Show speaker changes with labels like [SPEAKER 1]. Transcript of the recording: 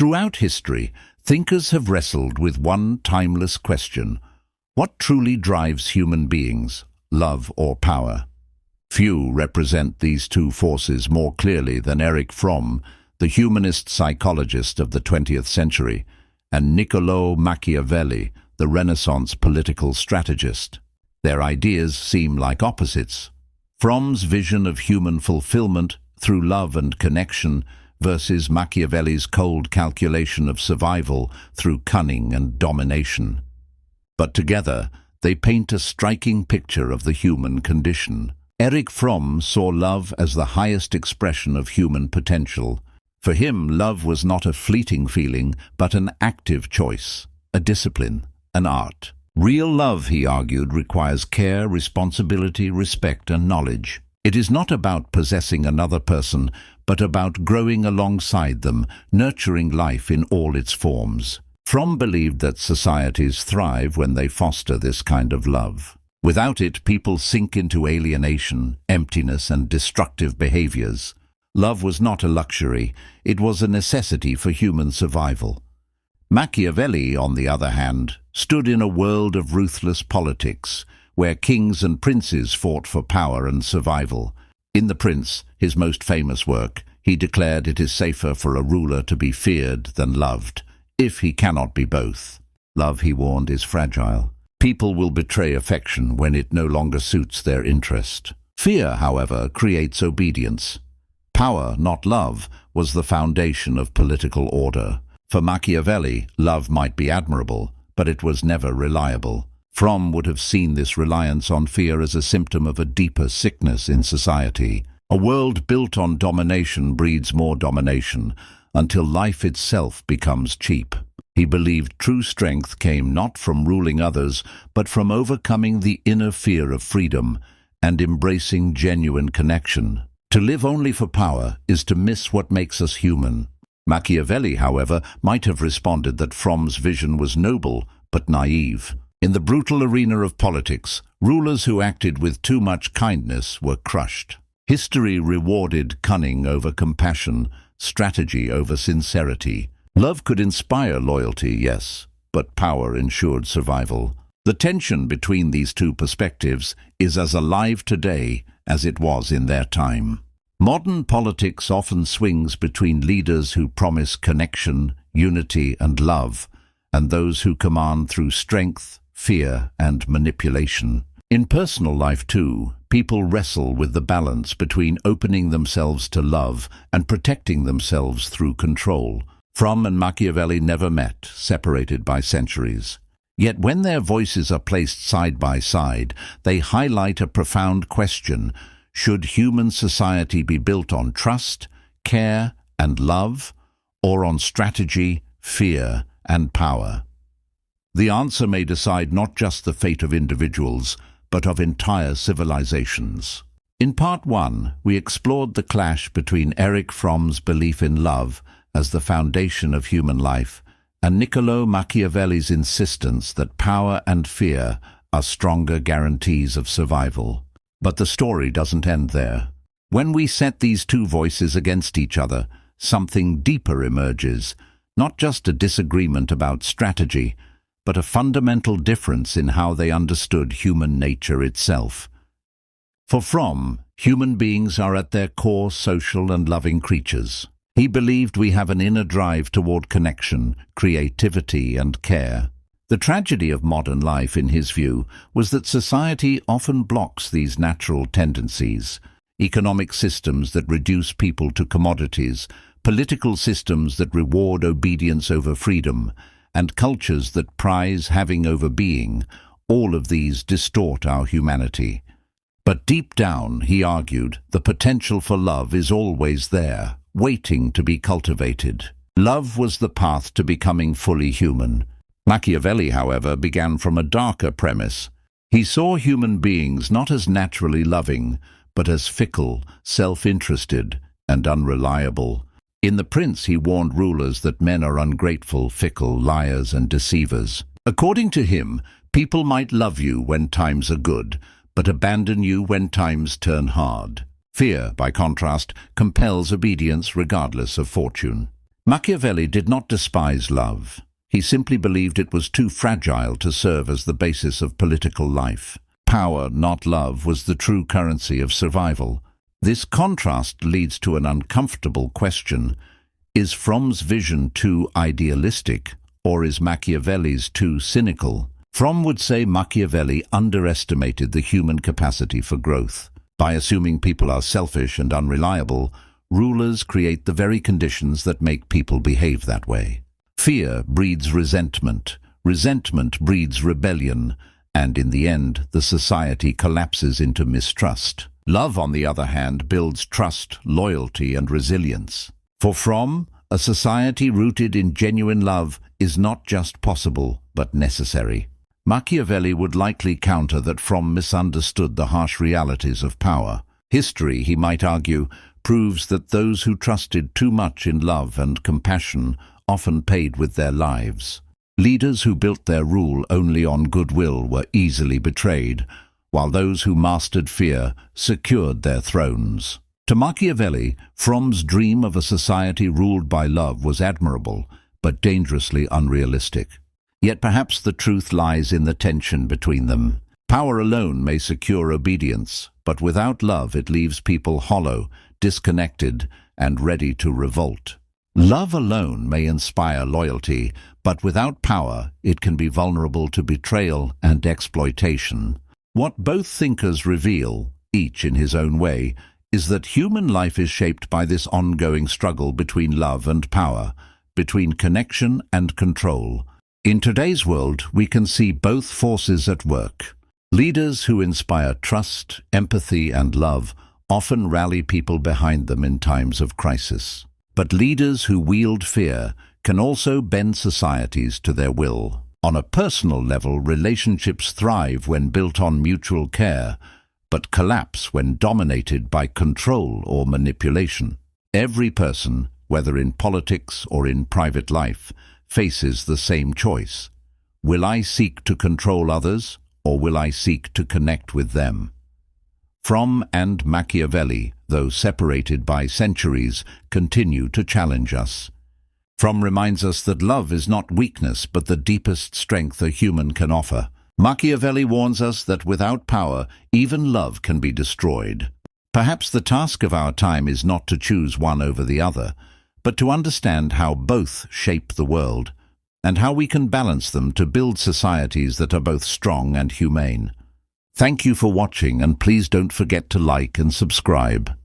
[SPEAKER 1] Throughout history, thinkers have wrestled with one timeless question: what truly drives human beings, love or power? Few represent these two forces more clearly than Erich Fromm, the humanist psychologist of the 20th century, and Niccolò Machiavelli, the Renaissance political strategist. Their ideas seem like opposites. Fromm's vision of human fulfillment through love and connection versus Machiavelli's cold calculation of survival through cunning and domination. But together, they paint a striking picture of the human condition. Erich Fromm saw love as the highest expression of human potential. For him, love was not a fleeting feeling, but an active choice, a discipline, an art. Real love, he argued, requires care, responsibility, respect, and knowledge. It is not about possessing another person, but about growing alongside them, nurturing life in all its forms. Fromm believed that societies thrive when they foster this kind of love. Without it, people sink into alienation, emptiness, and destructive behaviors. Love was not a luxury, it was a necessity for human survival. Machiavelli, on the other hand, stood in a world of ruthless politics, where kings and princes fought for power and survival. In The Prince, his most famous work, he declared it is safer for a ruler to be feared than loved, if he cannot be both. Love, he warned, is fragile. People will betray affection when it no longer suits their interest. Fear, however, creates obedience. Power, not love, was the foundation of political order. For Machiavelli, love might be admirable, but it was never reliable. Fromm would have seen this reliance on fear as a symptom of a deeper sickness in society. A world built on domination breeds more domination, until life itself becomes cheap. He believed true strength came not from ruling others, but from overcoming the inner fear of freedom and embracing genuine connection. To live only for power is to miss what makes us human. Machiavelli, however, might have responded that Fromm's vision was noble but naive. In the brutal arena of politics, rulers who acted with too much kindness were crushed. History rewarded cunning over compassion, strategy over sincerity. Love could inspire loyalty, yes, but power ensured survival. The tension between these two perspectives is as alive today as it was in their time. Modern politics often swings between leaders who promise connection, unity, and love, and those who command through strength, fear, and manipulation. In personal life, too, people wrestle with the balance between opening themselves to love and protecting themselves through control. Fromm and Machiavelli never met, separated by centuries. Yet when their voices are placed side by side, they highlight a profound question: should human society be built on trust, care, and love, or on strategy, fear, and power? The answer may decide not just the fate of individuals, but of entire civilizations. In Part 1, we explored the clash between Erich Fromm's belief in love as the foundation of human life and Niccolò Machiavelli's insistence that power and fear are stronger guarantees of survival. But the story doesn't end there. When we set these two voices against each other, something deeper emerges, not just a disagreement about strategy, but a fundamental difference in how they understood human nature itself. For Fromm, human beings are at their core social and loving creatures. He believed we have an inner drive toward connection, creativity, and care. The tragedy of modern life, in his view, was that society often blocks these natural tendencies. Economic systems that reduce people to commodities, political systems that reward obedience over freedom, and cultures that prize having over being, all of these distort our humanity. But deep down, he argued, the potential for love is always there, waiting to be cultivated. Love was the path to becoming fully human. Machiavelli, however, began from a darker premise. He saw human beings not as naturally loving, but as fickle, self-interested, and unreliable. In The Prince, he warned rulers that men are ungrateful, fickle, liars, and deceivers. According to him, people might love you when times are good, but abandon you when times turn hard. Fear, by contrast, compels obedience regardless of fortune. Machiavelli did not despise love. He simply believed it was too fragile to serve as the basis of political life. Power, not love, was the true currency of survival. This contrast leads to an uncomfortable question. Is Fromm's vision too idealistic, or is Machiavelli's too cynical? Fromm would say Machiavelli underestimated the human capacity for growth. By assuming people are selfish and unreliable, rulers create the very conditions that make people behave that way. Fear breeds resentment, resentment breeds rebellion, and in the end, the society collapses into mistrust. Love, on the other hand, builds trust, loyalty, and resilience. For Fromm, a society rooted in genuine love is not just possible, but necessary. Machiavelli would likely counter that Fromm misunderstood the harsh realities of power. History, he might argue, proves that those who trusted too much in love and compassion often paid with their lives. Leaders who built their rule only on goodwill were easily betrayed, while those who mastered fear secured their thrones. To Machiavelli, Fromm's dream of a society ruled by love was admirable, but dangerously unrealistic. Yet perhaps the truth lies in the tension between them. Power alone may secure obedience, but without love it leaves people hollow, disconnected, and ready to revolt. Love alone may inspire loyalty, but without power it can be vulnerable to betrayal and exploitation. What both thinkers reveal, each in his own way, is that human life is shaped by this ongoing struggle between love and power, between connection and control. In today's world, we can see both forces at work. Leaders who inspire trust, empathy, and love often rally people behind them in times of crisis. But leaders who wield fear can also bend societies to their will. On a personal level, relationships thrive when built on mutual care, but collapse when dominated by control or manipulation. Every person, whether in politics or in private life, faces the same choice. Will I seek to control others, or will I seek to connect with them? Fromm and Machiavelli, though separated by centuries, continue to challenge us. Fromm reminds us that love is not weakness, but the deepest strength a human can offer. Machiavelli warns us that without power, even love can be destroyed. Perhaps the task of our time is not to choose one over the other, but to understand how both shape the world, and how we can balance them to build societies that are both strong and humane. Thank you for watching, and please don't forget to like and subscribe.